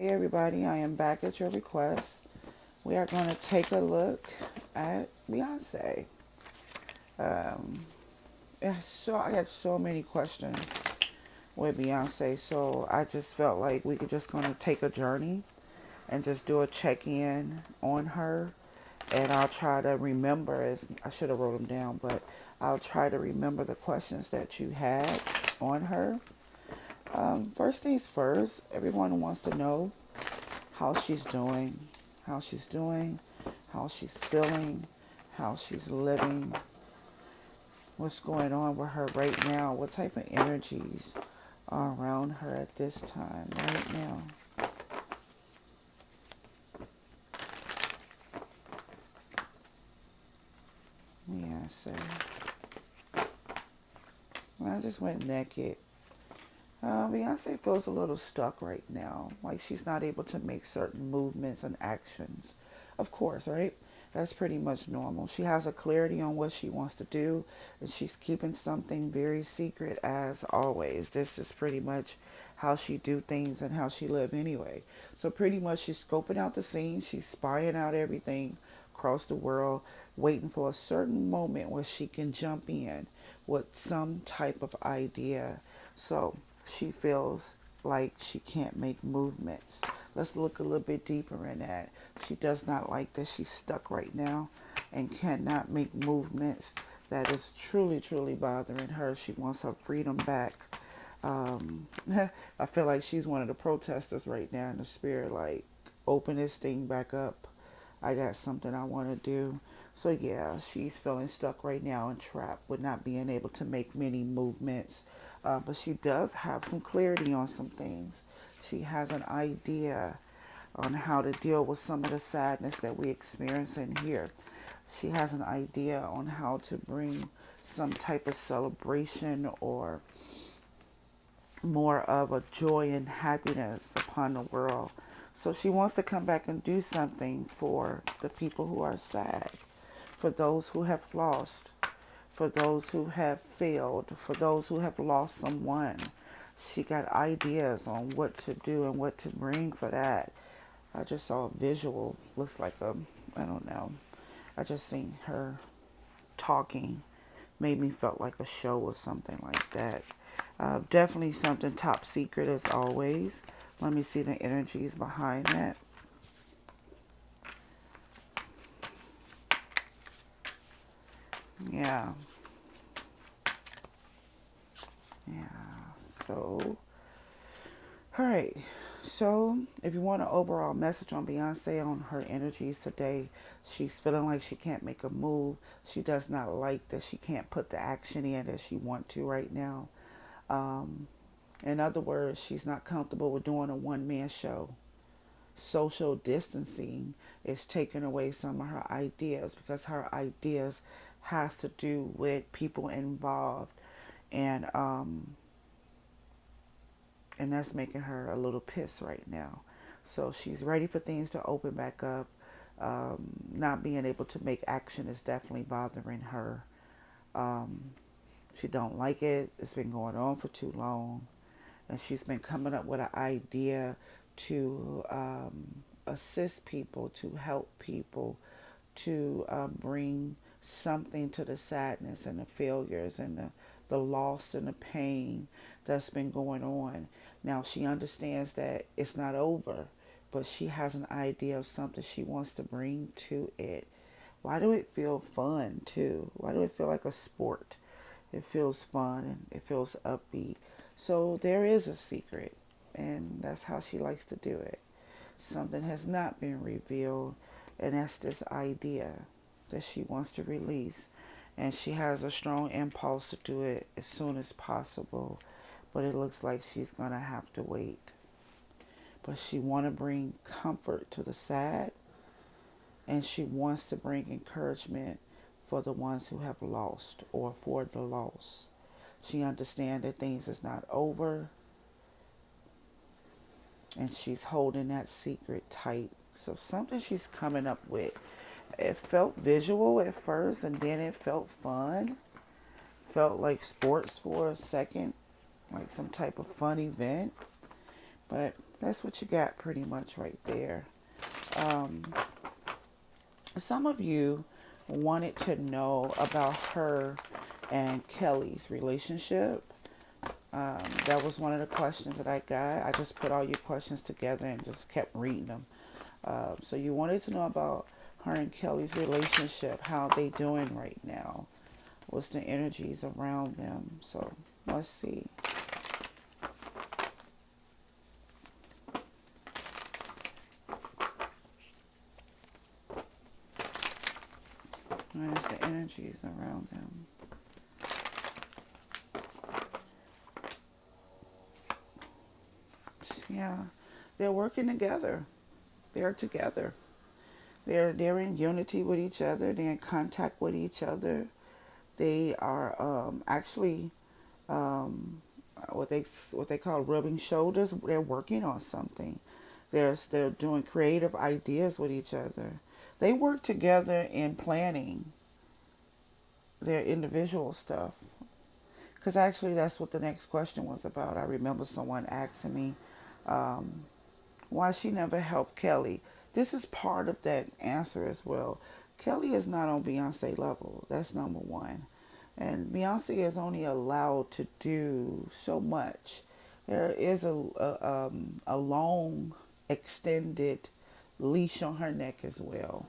Hey everybody, I am back at your request. We are going to take a look at Beyonce. Um, I had so many questions with Beyonce, so I just felt like we could just going to take a journey and just do a check-in on her. And I'll try to remember, as I should have wrote them down, but I'll try to remember the questions that you had on her. First things first, everyone wants to know how she's doing, how she's doing, how she's feeling, how she's living, what's going on with her right now, what type of energies are around her at this time, right now. Yeah, so I just went naked. Beyonce feels a little stuck right now, like she's not able to make certain movements and actions. Of course, right? That's pretty much normal. She has a clarity on what she wants to do, and she's keeping something very secret as always. This is pretty much how she do things and how she live anyway. So pretty much she's scoping out the scene, she's spying out everything across the world, waiting for a certain moment where she can jump in with some type of idea. So she feels like she can't make movements. Let's look a little bit deeper in that. She does not like that she's stuck right now and cannot make movements. That is truly, truly bothering her. She wants her freedom back. Um, I feel like she's one of the protesters right now in the spirit, like, open this thing back up. I got something I want to do. So yeah, she's feeling stuck right now and trapped with not being able to make many movements. But she does have some clarity on some things. She has an idea on how to deal with some of the sadness that we experience in here. She has an idea on how to bring some type of celebration or more of a joy and happiness upon the world. So she wants to come back and do something for the people who are sad, for those who have lost, for those who have failed, for those who have lost someone. She got ideas on what to do and what to bring for that. I just saw a visual, looks like I don't know. I just seen her talking, made me felt like a show or something like that. Definitely something top secret as always. Let me see the energies behind that. Yeah. Yeah. So, all right. So, if you want an overall message on Beyonce on her energies today, she's feeling like she can't make a move. She does not like that she can't put the action in that she want to right now. Um, in other words, she's not comfortable with doing a one-man show. Social distancing is taking away some of her ideas because her ideas has to do with people involved, and and that's making her a little pissed right now. So she's ready for things to open back up. Not being able to make action is definitely bothering her. Um, she don't like it. It's been going on for too long, and she's been coming up with an idea to assist people, to help people, to bring something to the sadness and the failures and the loss and the pain that's been going on. Now she understands that it's not over, but she has an idea of something she wants to bring to it. Why do it feel fun too? Why do it feel like a sport? It feels fun and it feels upbeat. So there is a secret, and that's how she likes to do it. Something has not been revealed, and that's this idea that she wants to release. And she has a strong impulse to do it as soon as possible, but it looks like she's going to have to wait. But she want to bring comfort to the sad, and she wants to bring encouragement for the ones who have lost or for the loss. She understands that things is not over, and she's holding that secret tight. So something she's coming up with. It felt visual at first, and then it felt fun. Felt like sports for a second, like some type of fun event. But That's what you got pretty much right there. Um, some of you wanted to know about her and Kelly's relationship. That was one of the questions that I got. I just put all your questions together and just kept reading them. So you wanted to know about her and Kelly's relationship, how they doing right now, what's the energies around them. So let's see. What is the energies around them? Yeah, they're working together. They're together. They're in unity with each other. They're in contact with each other. They are actually what they call rubbing shoulders. They're working on something. They're doing creative ideas with each other. They work together in planning their individual stuff. Because actually, that's what the next question was about. I remember someone asking me why she never helped Kelly. This is part of that answer as well. Kelly is not on Beyonce level. That's number one. And Beyonce is only allowed to do so much. There is a long, extended leash on her neck as well.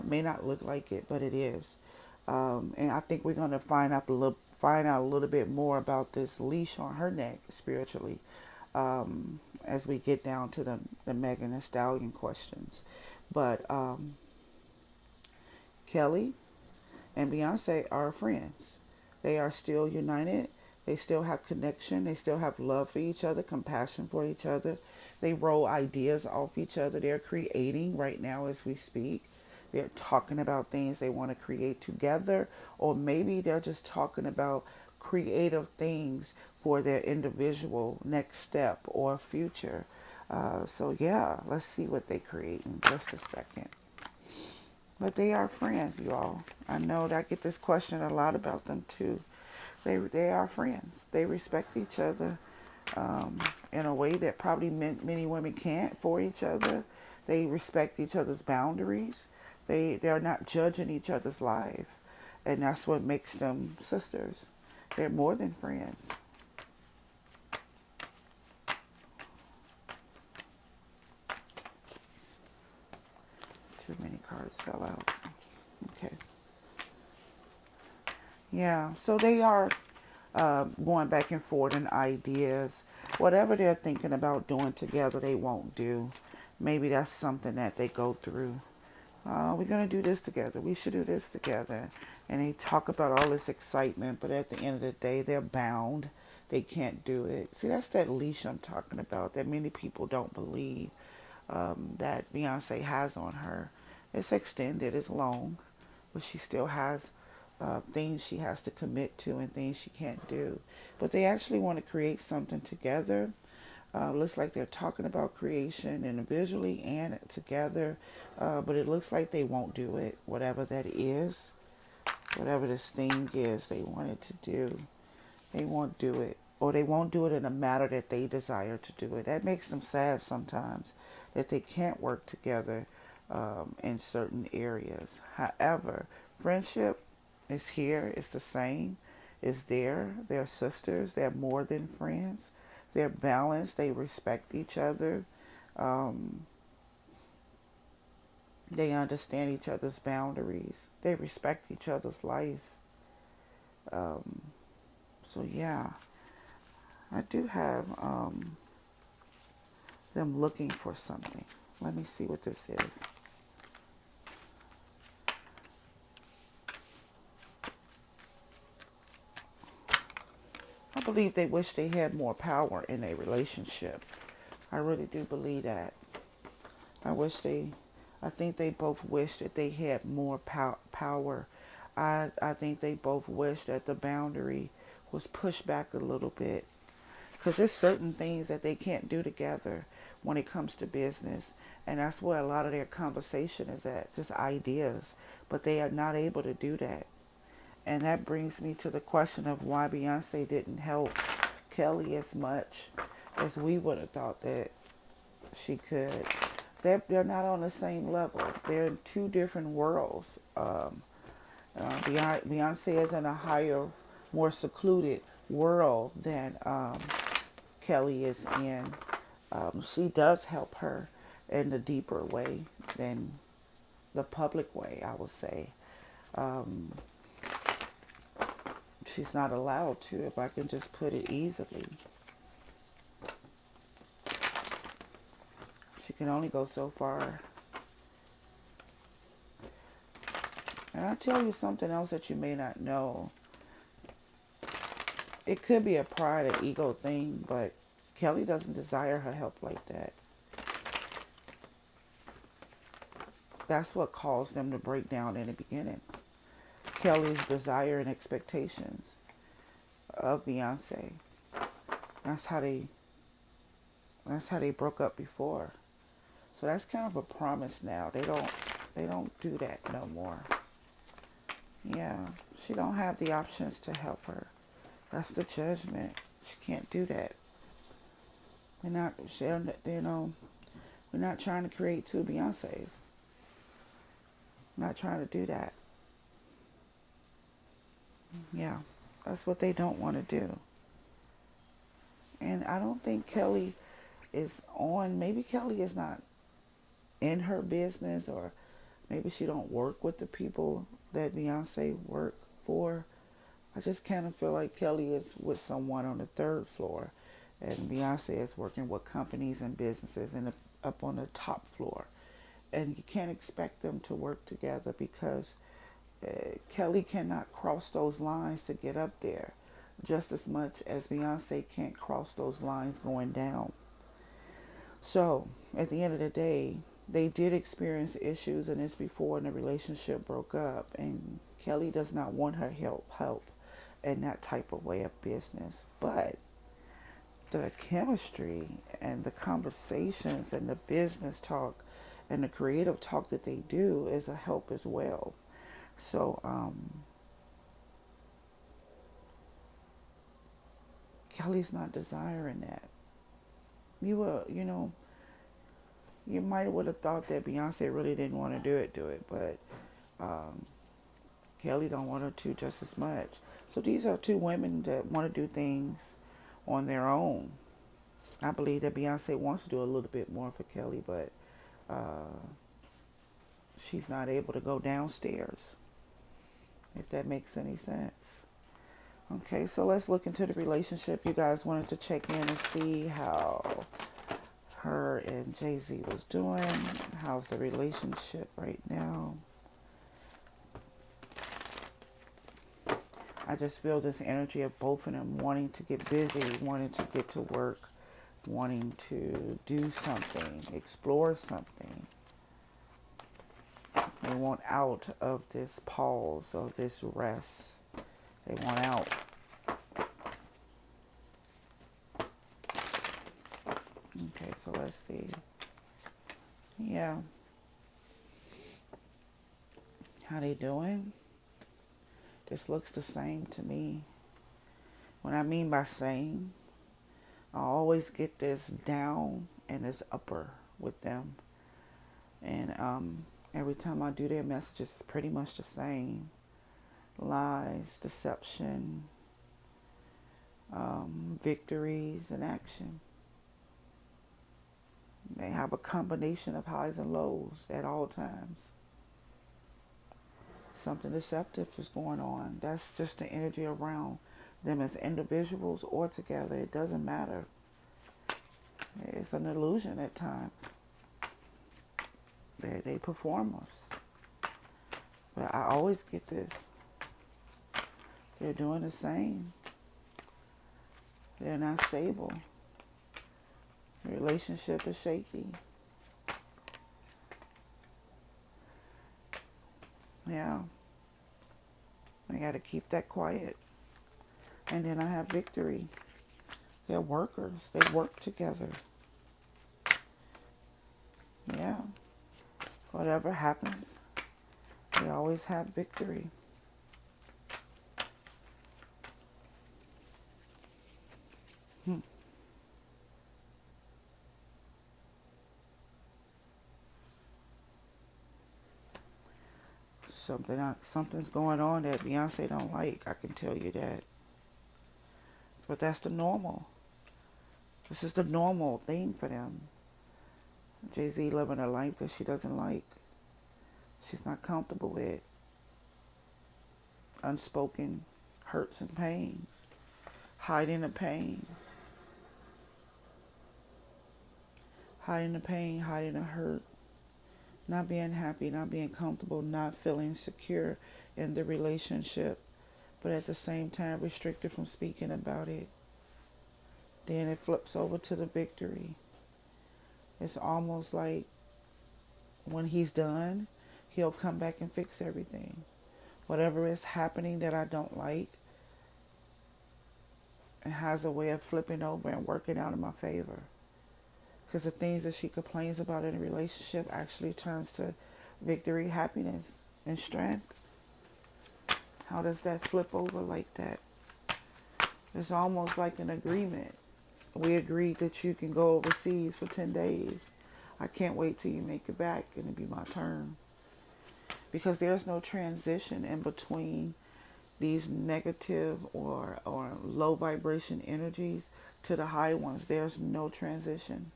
May not look like it, but it is. And I think we're going to find out a little bit more about this leash on her neck spiritually as we get down to the Megan and Stallion questions. But Kelly and Beyonce are friends. They are still united. They still have connection. They still have love for each other, compassion for each other. They roll ideas off each other. They're creating right now as we speak. They're talking about things they want to create together, or maybe they're just talking about creative things for their individual next step or future. So, yeah, let's see what they create in just a second. But they are friends, you all. I know that I get this question a lot about them too. They are friends. They respect each other in a way that probably many women can't for each other. They respect each other's boundaries. They're not judging each other's life, and that's what makes them sisters. They're more than friends. Too many cards fell out. Okay. Yeah. So they are going back and forth in ideas. Whatever they're thinking about doing together, they won't do. Maybe that's something that they go through. We're going to do this together. We should do this together. And they talk about all this excitement, but at the end of the day, they're bound. They can't do it. See, that's that leash I'm talking about that many people don't believe that Beyonce has on her. It's extended, it's long, but she still has things she has to commit to and things she can't do. But they actually want to create something together. Looks like they're talking about creation individually and together, but it looks like they won't do it, whatever that is. Whatever this thing is they wanted to do, they won't do it. Or they won't do it in a manner that they desire to do it. That makes them sad sometimes, that they can't work together in certain areas. However, friendship is here, it's the same, it's there. They're sisters, they're more than friends. They're balanced, they respect each other. Um, they understand each other's boundaries. They respect each other's life. Um, so yeah, I do have them looking for something. Let me see what this is. I believe they wish they had more power in a relationship. I really do believe that. I wish they, I think they both wish that they had more power. I think they both wish that the boundary was pushed back a little bit. Because there's certain things that they can't do together when it comes to business. And that's where a lot of their conversation is at, just ideas. But they are not able to do that. And that brings me to the question of why Beyonce didn't help Kelly as much as we would have thought that. She could. They're not on the same level. They're in two different worlds. Beyonce is in a higher, more secluded world than Kelly is in. She does help her in the deeper way than the public way, I would say. Um, she's not allowed to, if I can just put it easily. She can only go so far. And I'll tell you something else that you may not know. It could be a pride or ego thing, but Kelly doesn't desire her help like that. That's what caused them to break down in the beginning. Kelly's desire and expectations of Beyonce. That's how they broke up before. So that's kind of a promise now. They don't do that no more. Yeah, she don't have the options to help her. That's the judgment. She can't do that. We're not, we're not trying to create two Beyoncés. We're not trying to do that. Yeah, that's what they don't want to do. And I don't think Kelly is on. Maybe Kelly is not in her business, or maybe she don't work with the people that Beyonce work for. I just kind of feel like Kelly is with someone on the third floor, and Beyonce is working with companies and businesses and up on the top floor. And you can't expect them to work together because Kelly cannot cross those lines to get up there, just as much as Beyonce can't cross those lines going down. So at the end of the day, they did experience issues, and this before, and the relationship broke up. And Kelly does not want her help in that type of way of business. But the chemistry and the conversations and the business talk and the creative talk that they do is a help as well. So Kelly's not desiring that. You might would have thought that Beyonce really didn't want to do it, but Kelly don't want her to just as much. So these are two women that want to do things on their own. I believe that Beyonce wants to do a little bit more for Kelly, but she's not able to go downstairs, if that makes any sense. Okay, so let's look into the relationship. You guys wanted to check in and see how her and Jay-Z was doing. How's the relationship right now? I just feel this energy of both of them wanting to get busy, wanting to get to work, wanting to do something, explore something. They want out of this pause, of this rest. They want out. Okay, so let's see. Yeah. How they doing? This looks the same to me. What I mean by same, I always get this down and this upper with them. And every time I do their messages, it's pretty much the same. Lies, deception, victories, and action. They have a combination of highs and lows at all times. Something deceptive is going on. That's just the energy around them as individuals or together. It doesn't matter. It's an illusion at times. They performers. But I always get this. They're doing the same. They're not stable. The relationship is shaky. Yeah. I got to keep that quiet. And then I have victory. They're workers. They work together. Yeah. Whatever happens, they always have victory. Something's going on that Beyonce don't like. I can tell you that. But that's the normal. This is the normal thing for them. Jay-Z living a life that she doesn't like. She's not comfortable with. Unspoken hurts and pains. Hiding the pain. Hiding the pain, hiding the hurt. Not being happy, not being comfortable, not feeling secure in the relationship. But at the same time restricted from speaking about it. Then it flips over to the victory. It's almost like when he's done, he'll come back and fix everything. Whatever is happening that I don't like, it has a way of flipping over and working out in my favor. Because the things that she complains about in a relationship actually turns to victory, happiness, and strength. How does that flip over like that? It's almost like an agreement. We agreed that you can go overseas for 10 days. I can't wait till you make it back and it'll be my turn. Because there's no transition in between these negative or low vibration energies to the high ones. There's no transition.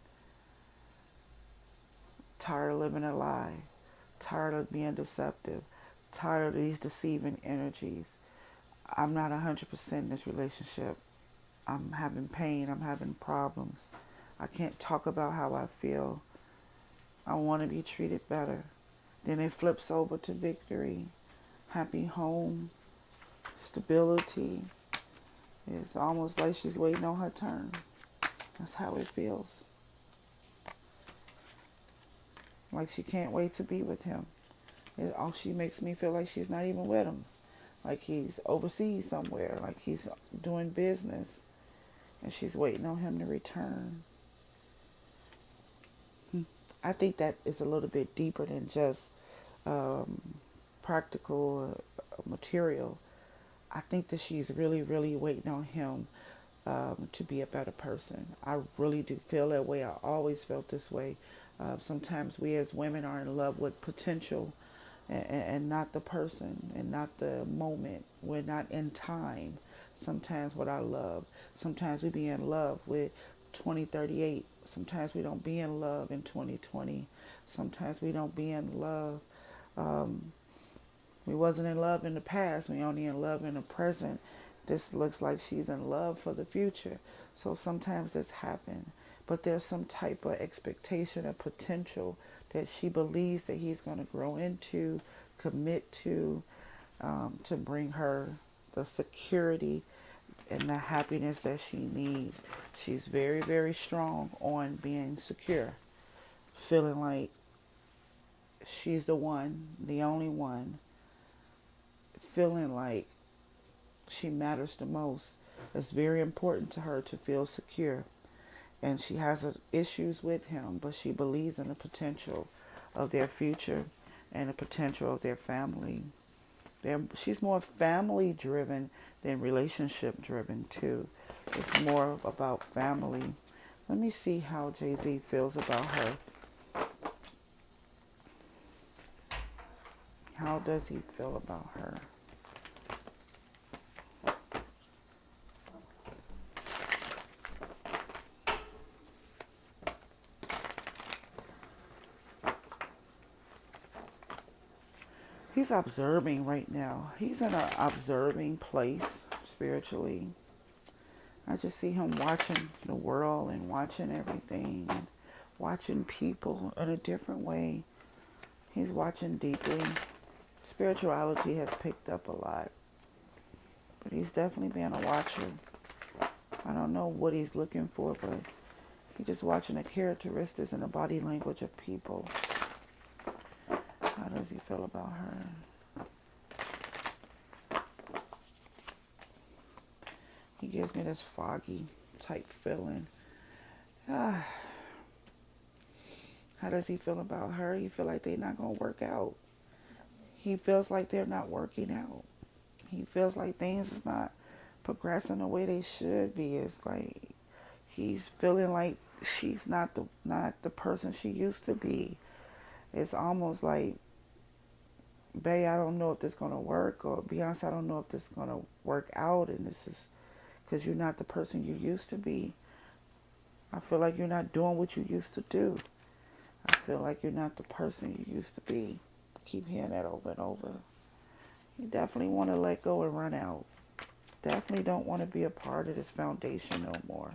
Tired of living a lie. Tired of being deceptive. Tired of these deceiving energies. I'm not 100% in this relationship. I'm having pain. I'm having problems. I can't talk about how I feel. I want to be treated better. Then it flips over to victory. Happy home. Stability. It's almost like she's waiting on her turn. That's how it feels. Like she can't wait to be with him. She makes me feel like she's not even with him. Like he's overseas somewhere. Like he's doing business. And she's waiting on him to return. I think that is a little bit deeper than just practical material. I think that she's really, really waiting on him to be a better person. I really do feel that way. I always felt this way. Sometimes we as women are in love with potential and not the person and not the moment. We're not in time sometimes with our love. Sometimes we be in love with 2038. Sometimes we don't be in love in 2020. Sometimes we don't be in love. We wasn't in love in the past. We only in love in the present. This looks like she's in love for the future. So sometimes this happens. But there's some type of expectation and potential that she believes that he's going to grow into, commit to bring her the security and the happiness that she needs. She's very, very strong on being secure, feeling like she's the one, the only one, feeling like she matters the most. It's very important to her to feel secure. And she has issues with him, but she believes in the potential of their future and the potential of their family. She's more family driven than relationship driven too. It's more about family. Let me see how Jay-Z feels about her. How does he feel about her? He's observing right now. He's in an observing place spiritually. I just see him watching the world and watching everything and watching people in a different way. He's watching deeply. Spirituality has picked up a lot. But he's definitely being a watcher. I don't know what he's looking for, but he's just watching the characteristics and the body language of people. How does he feel about her? He gives me this foggy type feeling. How does he feel about her? He feel like they're not going to work out. He feels like they're not working out. He feels like things is not progressing the way they should be. It's like he's feeling like she's not the person she used to be. It's almost like Bae, I don't know if this gonna work, or Beyonce, I don't know if this gonna work out, and this is because you're not the person you used to be. I feel like you're not doing what you used to do. I feel like you're not the person you used to be. Keep hearing that over and over. You definitely want to let go and run out. Definitely don't want to be a part of this foundation no more.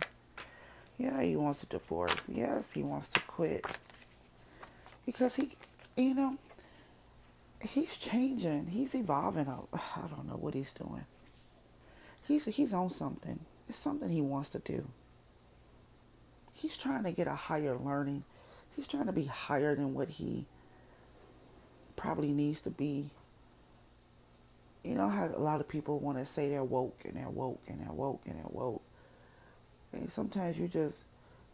Yeah, he wants a divorce. Yes, he wants to quit. Because you know, he's changing. He's evolving. I don't know what he's doing. He's on something. It's something he wants to do. He's trying to get a higher learning. He's trying to be higher than what he probably needs to be. You know how a lot of people want to say they're woke and they're woke and they're woke and they're woke. And sometimes you just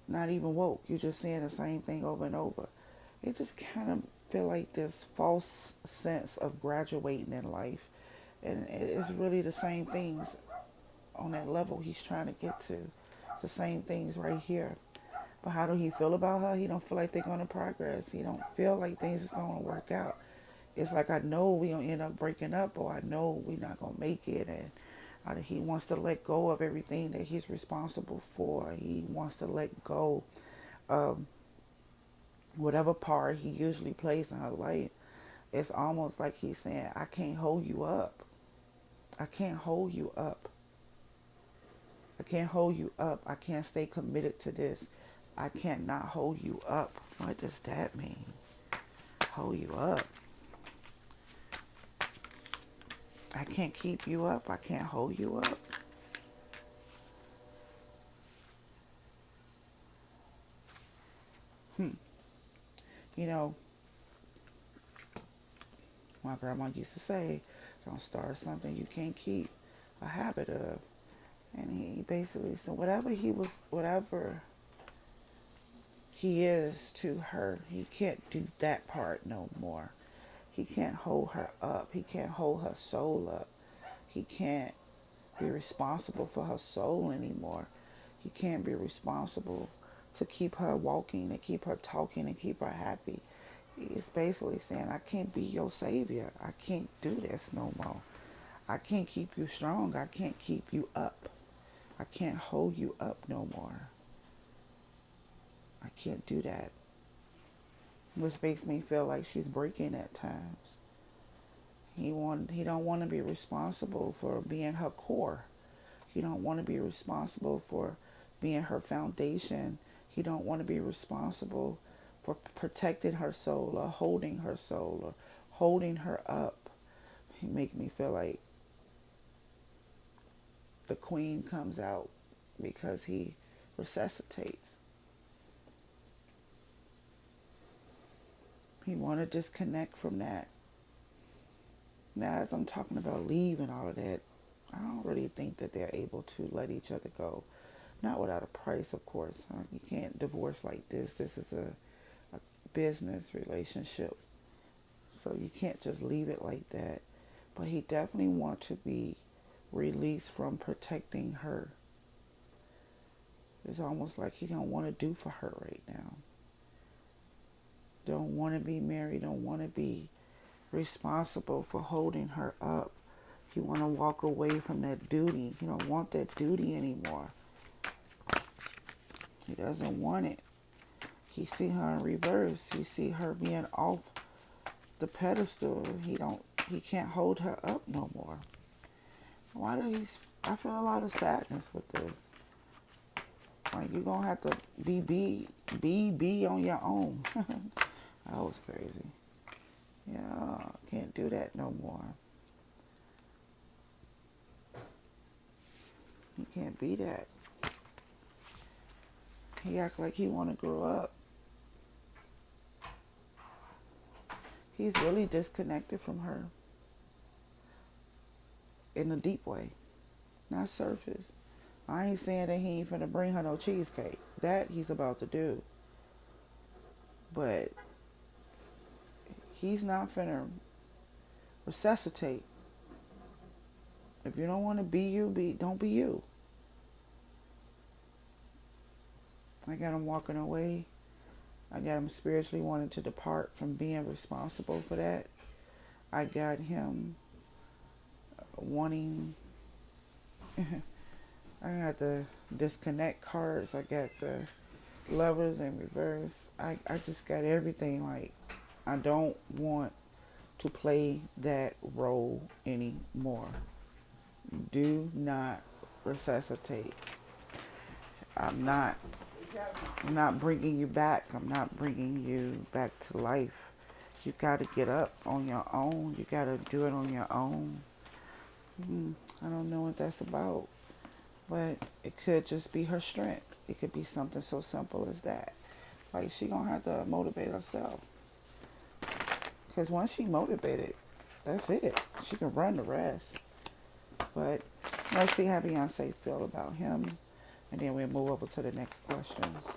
not even woke. You're just saying the same thing over and over. It just kind of feel like this false sense of graduating in life. And it's really the same things on that level he's trying to get to. It's the same things right here. But how do he feel about her? He don't feel like they're going to progress. He don't feel like things is going to work out. It's like, I know we going to end up breaking up, or I know we're not going to make it. And he wants to let go of everything that he's responsible for. He wants to let go of whatever part he usually plays in her life. It's almost like he's saying, I can't hold you up. I can't hold you up. I can't hold you up. I can't stay committed to this. I can't not hold you up. What does that mean? Hold you up. I can't keep you up. I can't hold you up. You know, my grandma used to say, don't start something you can't keep a habit of. And he basically said, whatever he is to her, he can't do that part no more. He can't hold her up. He can't hold her soul up. He can't be responsible for her soul anymore. He can't be responsible to keep her walking, to keep her talking, and keep her happy. He's basically saying, I can't be your savior. I can't do this no more. I can't keep you strong. I can't keep you up. I can't hold you up no more. I can't do that. Which makes me feel like she's breaking at times. He don't want to be responsible for being her core. He don't want to be responsible for being her foundation. He don't want to be responsible for protecting her soul or holding her soul or holding her up. He make me feel like the queen comes out because he resuscitates. He want to disconnect from that. Now, as I'm talking about leave and all of that, I don't really think that they're able to let each other go. Not without a price, of course. You can't divorce like this. This is a business relationship. So you can't just leave it like that. But he definitely wants to be released from protecting her. It's almost like he don't want to do for her right now. Don't want to be married. Don't want to be responsible for holding her up. He want to walk away from that duty. He don't want that duty anymore. He doesn't want it. He see her in reverse. He see her being off the pedestal. He can't hold her up no more. Why do he? I feel a lot of sadness with this. Like, you're gonna have to be on your own. That was crazy. Yeah, can't do that no more. He can't be that. He act like he want to grow up. He's really disconnected from her in a deep way, not surface. I ain't saying that he ain't finna bring her no cheesecake. That he's about to do. But he's not finna resuscitate. If you don't want to be you, don't be you. I got him walking away. I got him spiritually wanting to depart from being responsible for that. I got him wanting, I got the disconnect cards. I got the lovers in reverse. I just got everything. Like, I don't want to play that role anymore. Do not resuscitate. I'm not I'm not bringing you back. I'm not bringing you back to life. You got to get up on your own. You got to do it on your own. I don't know what that's about, but it could just be her strength. It could be something so simple as that. Like, she gonna have to motivate herself. Because once she motivated, that's it. She can run the rest. But let's see how Beyonce feel about him. And then we'll move over to the next questions.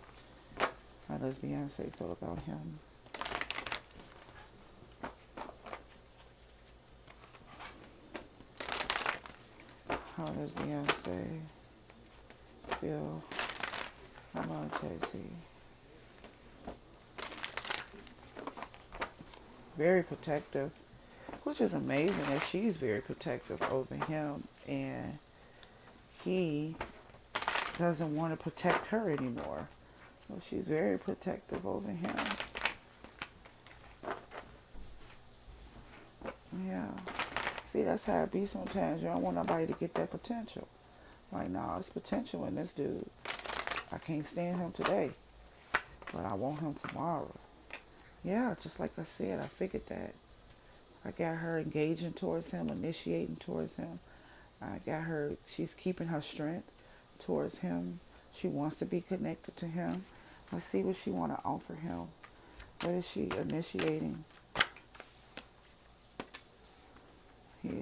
How does Beyonce feel about him? How does Beyonce feel about Jay-Z? Very protective, which is amazing that she's very protective over him, and he doesn't want to protect her anymore. So she's very protective over him. Yeah. See, that's how it be sometimes. You don't want nobody to get that potential. Like, nah, it's potential in this dude. I can't stand him today, but I want him tomorrow. Yeah, just like I said, I figured that. I got her engaging towards him, initiating towards him. I got her, she's keeping her strength towards him. She wants to be connected to him. Let's see what she want to offer him. What is she initiating?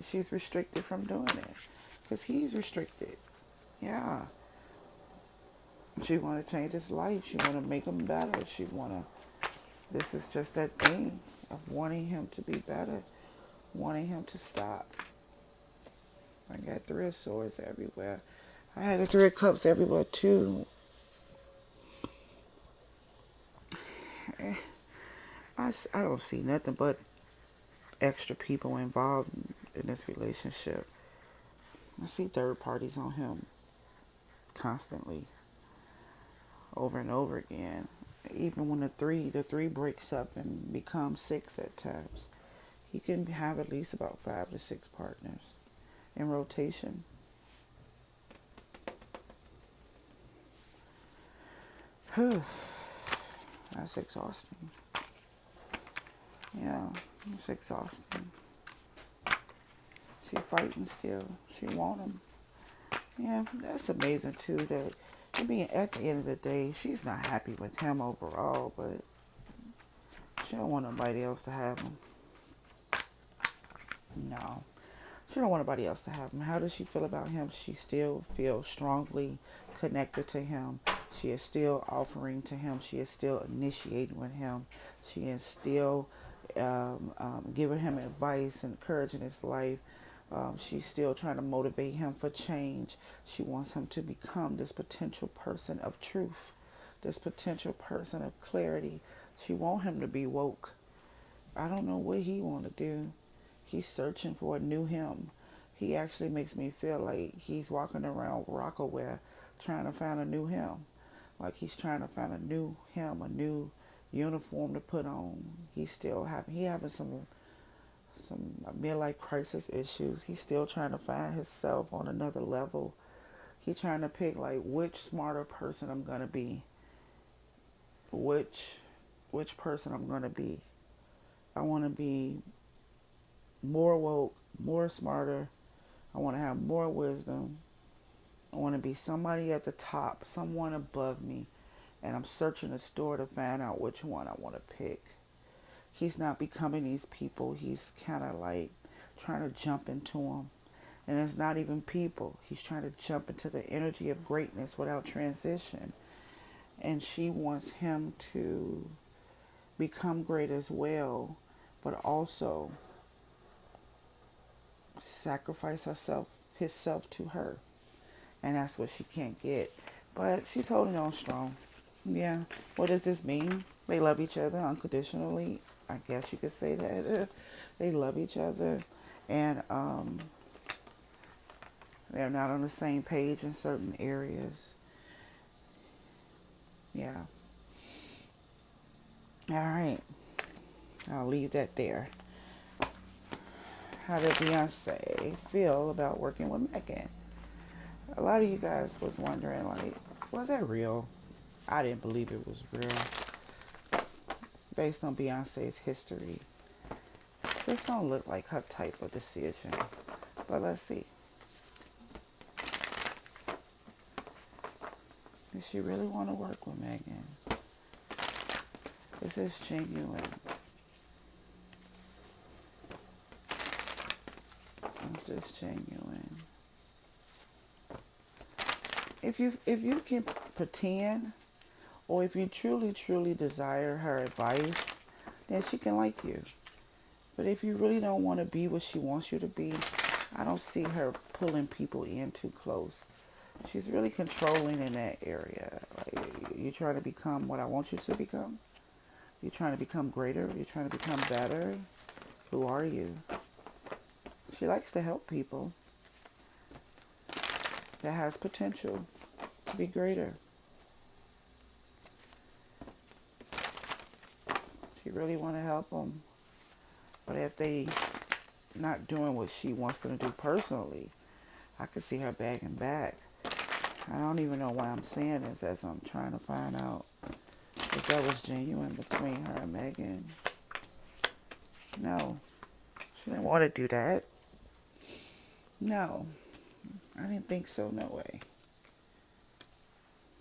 She's restricted from doing it because he's restricted. Yeah. She want to change his life. She want to make him better. She want to, this is just that thing of wanting him to be better, wanting him to stop. I got 3 of swords everywhere. I had the 3 of cups everywhere too. I don't see nothing but extra people involved in this relationship. I see third parties on him constantly, over and over again. Even when the three breaks up and becomes 6 at times, he can have at least about 5 to 6 partners in rotation. That's exhausting. Yeah, it's exhausting. She fighting still. She want him. Yeah, that's amazing too. That I mean, at the end of the day, she's not happy with him overall, but she don't want nobody else to have him. No, she don't want nobody else to have him. How does she feel about him? She still feels strongly connected to him. She is still offering to him. She is still initiating with him. She is still giving him advice, encouraging his life. She's still trying to motivate him for change. She wants him to become this potential person of truth, this potential person of clarity. She wants him to be woke. I don't know what he want to do. He's searching for a new him. He actually makes me feel like he's walking around Rockaware trying to find a new him. Like he's trying to find a new him, a new uniform to put on. He's having some midlife crisis issues. He's still trying to find himself on another level. He's trying to pick like which smarter person I'm gonna be. Which person I'm gonna be. I wanna be more woke, more smarter. I wanna have more wisdom. I wanna be somebody at the top, someone above me. And I'm searching the store to find out which one I wanna pick. He's not becoming these people. He's kind of like trying to jump into them. And it's not even people. He's trying to jump into the energy of greatness without transition. And she wants him to become great as well, but also sacrifice himself to her. And that's what she can't get. But she's holding on strong. Yeah. What does this mean? They love each other unconditionally. I guess you could say that. They love each other, and they're not on the same page in certain areas. Yeah. All right. I'll leave that there. How did Beyonce feel about working with Megan? A lot of you guys was wondering, like, was that real? I didn't believe it was real. Based on Beyonce's history, this don't look like her type of decision. But let's see. Does she really want to work with Megan? Is this genuine? Is this genuine? If you can pretend, or if you truly desire her advice, then she can like you. But if you really don't want to be what she wants you to be, I don't see her pulling people in too close. She's really controlling in that area. Like, you're trying to become what I want you to become. You're trying to become greater. You're trying to become better. Who are you? She likes to help people that has potential to be greater. She really want to help them. But if they not doing what she wants them to do personally, I could see her bagging back. I don't even know why I'm saying this, as I'm trying to find out if that was genuine between her and Megan. No, she didn't want to do that. No, I didn't think so. No way.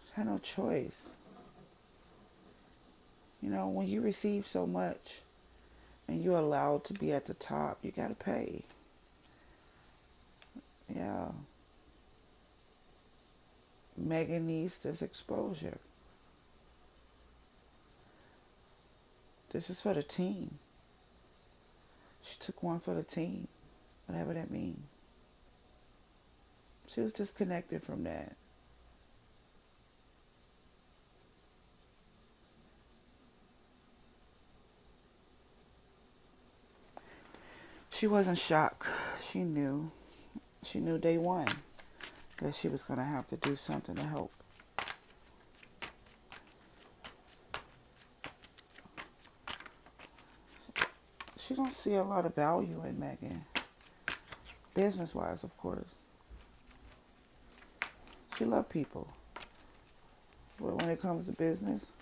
She had no choice. You know, when you receive so much and you're allowed to be at the top, you got to pay. Yeah. Megan needs this exposure. This is for the team. She took one for the team, whatever that means. She was disconnected from that. She wasn't shocked. She knew. She knew day one that she was going to have to do something to help. She don't see a lot of value in Megan. Business-wise, of course. She loves people. But when it comes to business,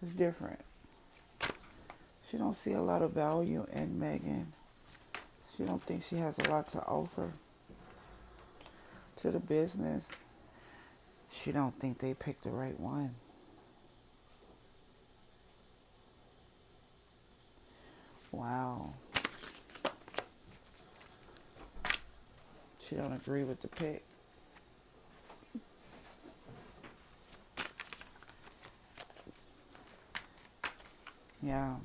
it's different. She don't see a lot of value in Megan. She don't think she has a lot to offer to the business. She don't think they picked the right one. Wow. She don't agree with the pick. Yeah.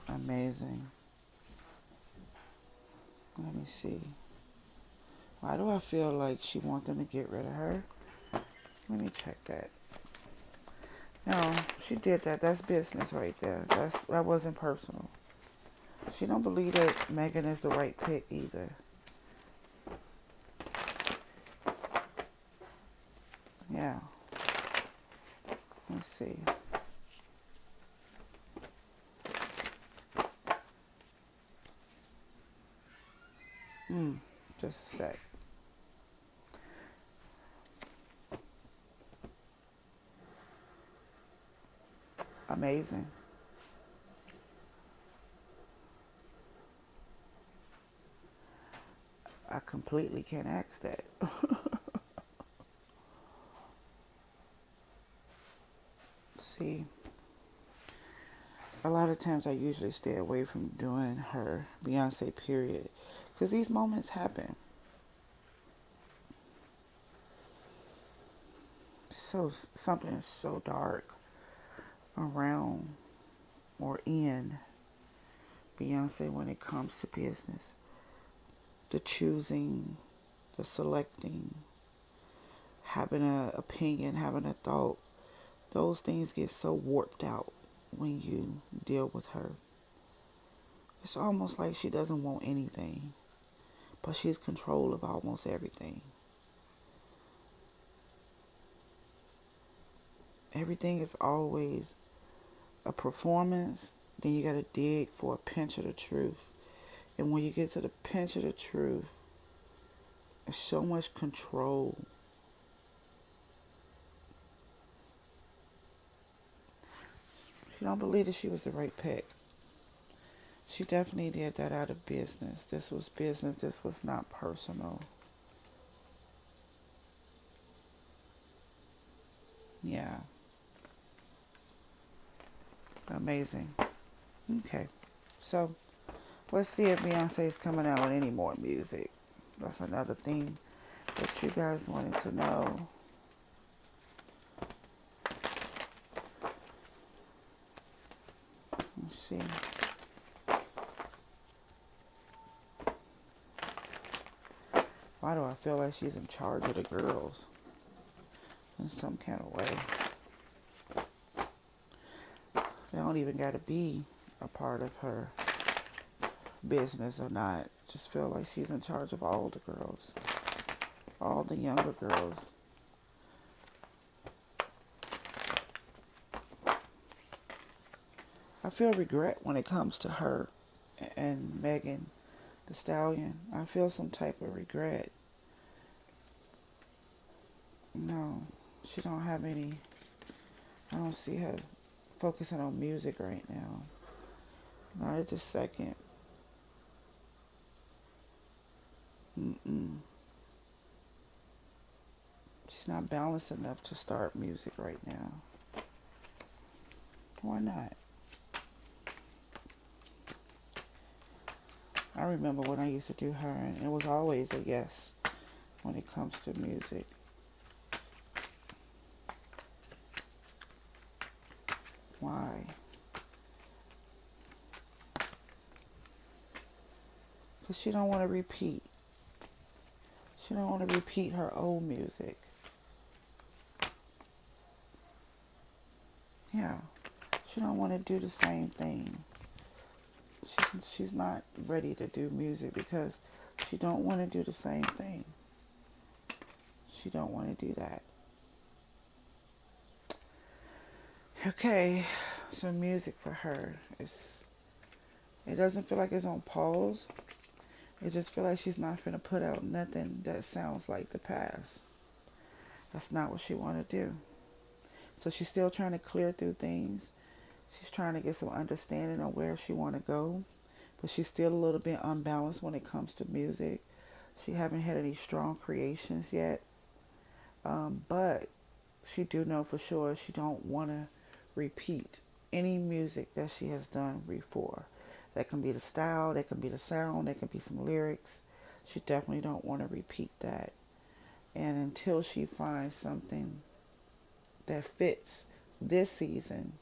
Amazing. Let me see. Why do I feel like she wants them to get rid of her? Let me check that. No, she did that. That's business right there. That wasn't personal. She don't believe that Megan is the right pick either. Yeah. Let's see. Just a sec. Amazing. I completely can't ask that. See, a lot of times I usually stay away from doing her Beyonce period because these moments happen. So something is so dark around or in Beyonce when it comes to business. The choosing, the selecting, having an opinion, having a thought. Those things get so warped out when you deal with her. It's almost like she doesn't want anything, but she's control of almost everything. Everything is always a performance. Then you gotta dig for a pinch of the truth. And when you get to the pinch of the truth, it's so much control. She don't believe that she was the right pick. She definitely did that out of business. This was business. This was not personal. Yeah. Amazing. Okay. So let's see if Beyonce is coming out with any more music. That's another thing that you guys wanted to know. Let's see. Why do I feel like she's in charge of the girls in some kind of way? They don't even got to be a part of her business or not. Just feel like she's in charge of all the girls, all the younger girls. I feel regret when it comes to her and Megan the Stallion. I feel some type of regret. No, she don't have any. I don't see her focusing on music right now. Not at this second. Mm-mm. She's not balanced enough to start music right now. Why not? I remember when I used to do her, and it was always a yes when it comes to music. Why? Because she don't want to repeat. She don't want to repeat her old music. Yeah. She don't want to do the same thing. She's not ready to do music because she don't want to do the same thing. She don't want to do that. Okay, so music for her it doesn't feel like it's on pause. It just feel like she's not gonna put out nothing that sounds like the past. That's not what she want to do. So she's still trying to clear through things. She's trying to get some understanding on where she want to go, but she's still a little bit unbalanced when it comes to music. She haven't had any strong creations yet, but she do know for sure she don't want to repeat any music that she has done before. That can be the style, that can be the sound, that can be some lyrics. She definitely don't want to repeat that. And until she finds something that fits this season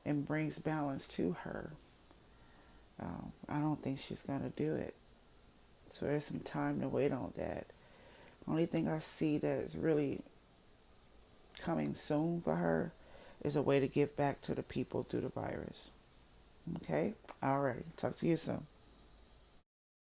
and brings balance to her, I don't think she's going to do it. So there's some time to wait on that. Only thing I see that is really coming soon for her is a way to give back to the people through the virus. Okay? All right. Talk to you soon.